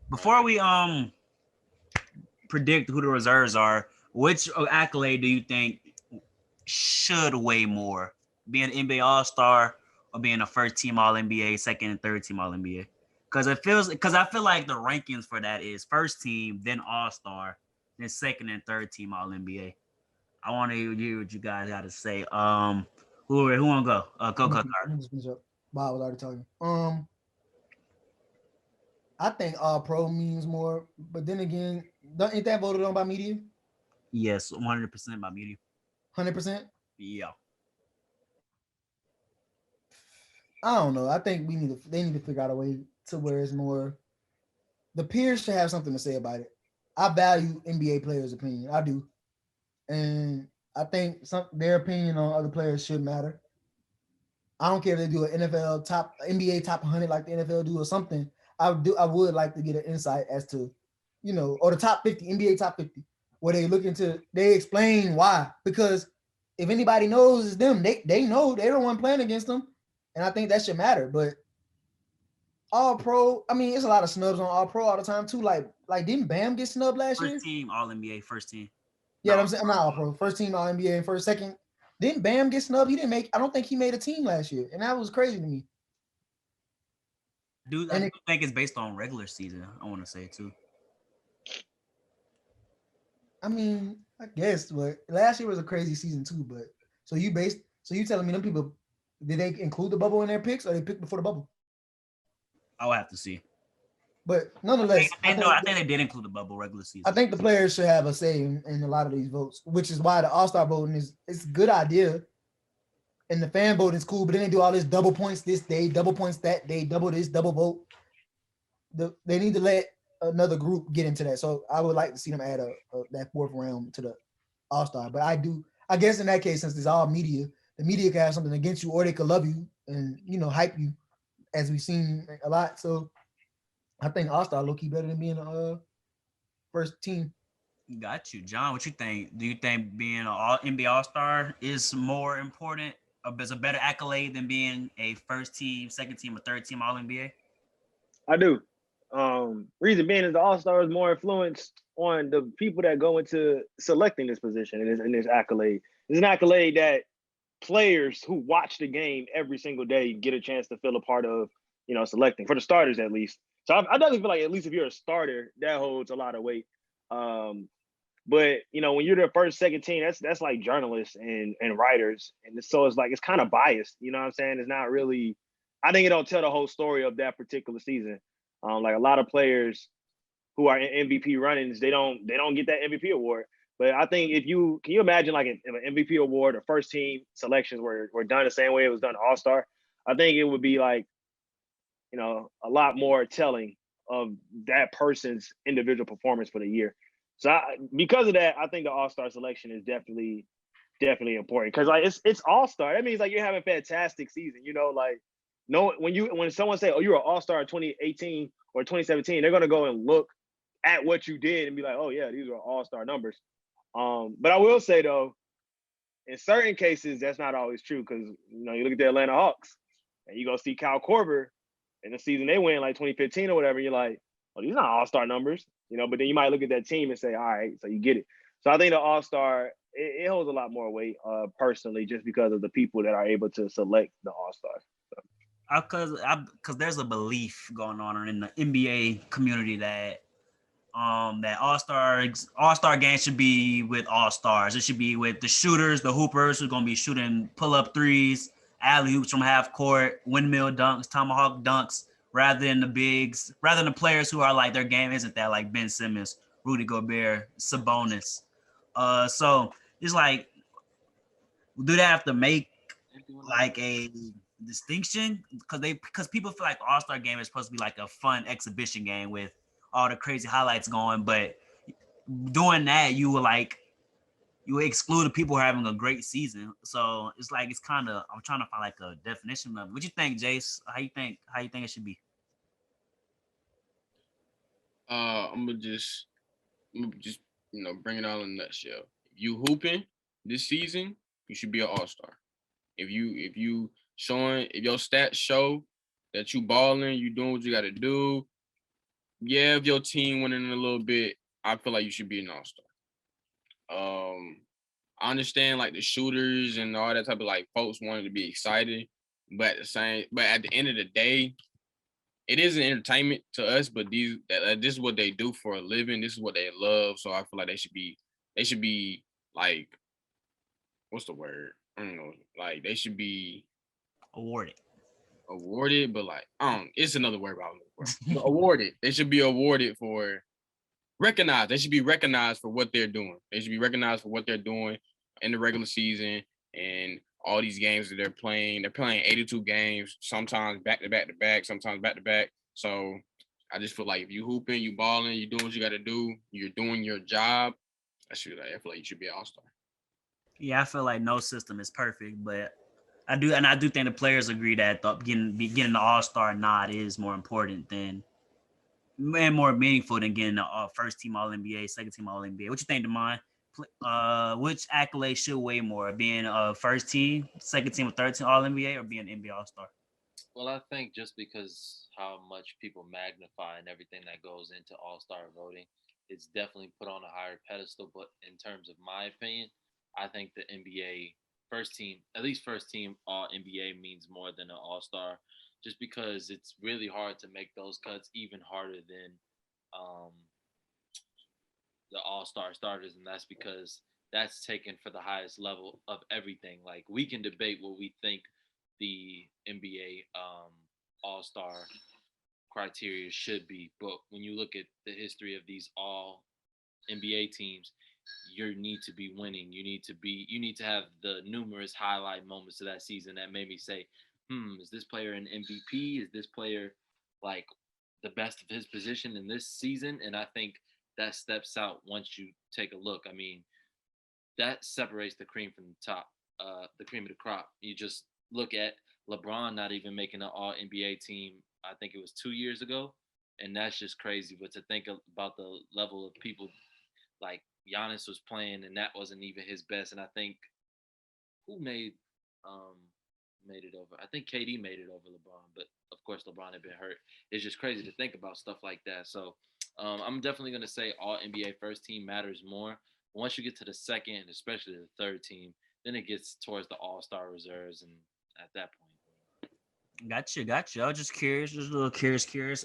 Before we predict who the reserves are, which accolade do you think should weigh more? Being an NBA All Star or being a first team All NBA, second and third team All NBA? Because I feel like the rankings for that is first team, then All Star, then second and third team All NBA. I want to hear what you guys got to say. Who want to go? Go, go, Let me just finish up. Bob was already talking. I think all pro means more, but then again, ain't that voted on by media? Yes, 100% by media. 100%. Yeah. I don't know. I think they need to figure out a way to where it's more. The peers should have something to say about it. I value NBA players' opinion. I do, and I think their opinion on other players should matter. I don't care if they do an NFL top NBA top 100 like the NFL do or something. I would like to get an insight as to, or the top 50 NBA top 50 where they explain why, because if anybody knows it's them, they know they don't want playing against them, and I think that should matter. But all pro, I mean, it's a lot of snubs on all pro all the time too. Like didn't Bam get snubbed last First year? team All NBA, first team. Yeah, No, I'm saying I'm not all pro. First team all NBA and first second. Didn't Bam get snubbed? He didn't make. I don't think he made a team last year, and that was crazy to me. I And do think it's based on regular season. I want to say too. I mean, I guess, but last year was a crazy season too. But so you telling me them people did they include the bubble in their picks or they picked before the bubble? I'll have to see. But nonetheless, I think they did include the bubble regular I season. think the players should have a say in a lot of these votes, which is why the All Star voting is it's a good idea, and the fan voting is cool. But then they do all this double points this day, double points that day, double this, double vote. They need to let another group get into that. So I would like to see them add a that fourth round to the All Star. But I guess in that case, since it's all media, the media can have something against you, or they could love you and hype you, as we've seen a lot. So I think All Star low key better than being a first team. Got you, John. What you think? Do you think being an All NBA All Star is more important, or is a better accolade than being a first team, second team, or third team All NBA? I do. Reason being is the All Star is more influenced on the people that go into selecting this position and this accolade. It's an accolade that players who watch the game every single day get a chance to feel a part of, selecting for the starters at least. So I definitely feel like at least if you're a starter, that holds a lot of weight. Um, but when you're the first, second team, that's like journalists and writers, and so it's like it's kind of biased. You know what I'm saying? It's not really. I think it don't tell the whole story of that particular season. Like a lot of players who are in MVP runnings, they don't get that MVP award. But I think if you can you imagine like if an MVP award or first team selections were done the same way it was done All Star, I think it would be like a lot more telling of that person's individual performance for the year. So because of that, I think the All Star selection is definitely important because like it's All Star. That means like you're having a fantastic season. Like no when someone say, "Oh, you're an All Star 2018 or 2017," they're gonna go and look at what you did and be like, "Oh yeah, these are All Star numbers." But I will say though, in certain cases, that's not always true because you look at the Atlanta Hawks and you go see Kyle Korver in the season they win like 2015 or whatever. And you're like, "Oh, these are not All Star numbers," But then you might look at that team and say, "All right, so you get it." So I think the All Star it holds a lot more weight personally, just because of the people that are able to select the All Star. So. Because there's a belief going on in the NBA community that All Star game should be with All Stars. It should be with the shooters, the hoopers who's gonna be shooting pull up threes, alley hoops from half court, windmill dunks, tomahawk dunks, rather than the players who are like their game isn't that like Ben Simmons, Rudy Gobert, Sabonis. So it's like, do they have to make like a distinction because people feel like the All Star game is supposed to be like a fun exhibition game with all the crazy highlights going, but doing that you will exclude the people who are having a great season. So it's like it's kind of I'm trying to find like a definition of it. What you think, Jace? How you think it should be? I'm gonna just bring it all in a nutshell. If you hooping this season, you should be an All Star. If you showing if your stats show that you balling, you doing what you got to do, if your team winning a little bit, I feel like you should be an all-star. I understand like the shooters and all that type of like folks wanted to be excited, but at the end of the day, it is an entertainment to us. But this is what they do for a living. This is what they love. So I feel like they should be like, what's the word? I don't know. Like they should be awarded, but like it's another word I'm looking for. But awarded. They should be awarded for recognized. They should be recognized for what they're doing. They should be recognized for what they're doing in the regular season and all these games that they're playing. They're playing 82 games, sometimes back to back to back, sometimes back to back. So I just feel like if you hooping, you balling, you doing what you got to do, you're doing your job. I feel like you should be an all-star. Yeah, I feel like no system is perfect, but I do think the players agree that getting the all-star nod is more important than and more meaningful than getting the first team All NBA, second team All NBA. What you think, Demond? Which accolade should weigh more, being a first team, second team, or third team All NBA, or being an NBA All Star? Well, I think just because how much people magnify and everything that goes into All Star voting, it's definitely put on a higher pedestal. But in terms of my opinion, I think the NBA first team, at least first team All NBA, means more than an All Star, just because it's really hard to make those cuts, even harder than um, the all-star starters, and that's because that's taken for the highest level of everything. Like we can debate what we think the NBA all-star criteria should be, but when you look at the history of these all NBA teams, you need to be winning. You need to have the numerous highlight moments of that season that made me say, is this player an MVP? Is this player like the best of his position in this season? And I think that steps out once you take a look. I mean, that separates the cream from the top, the cream of the crop. You just look at LeBron not even making an All NBA team. I think it was 2 years ago, and that's just crazy. But to think about the level of people like Giannis was playing, and that wasn't even his best. And I think who made it over? I think KD made it over LeBron, but of course LeBron had been hurt. It's just crazy to think about stuff like that. So I'm definitely gonna say All NBA first team matters more. Once you get to the second, and especially the third team, then it gets towards the All Star reserves, and at that point. Gotcha. I was just curious, just a little curious.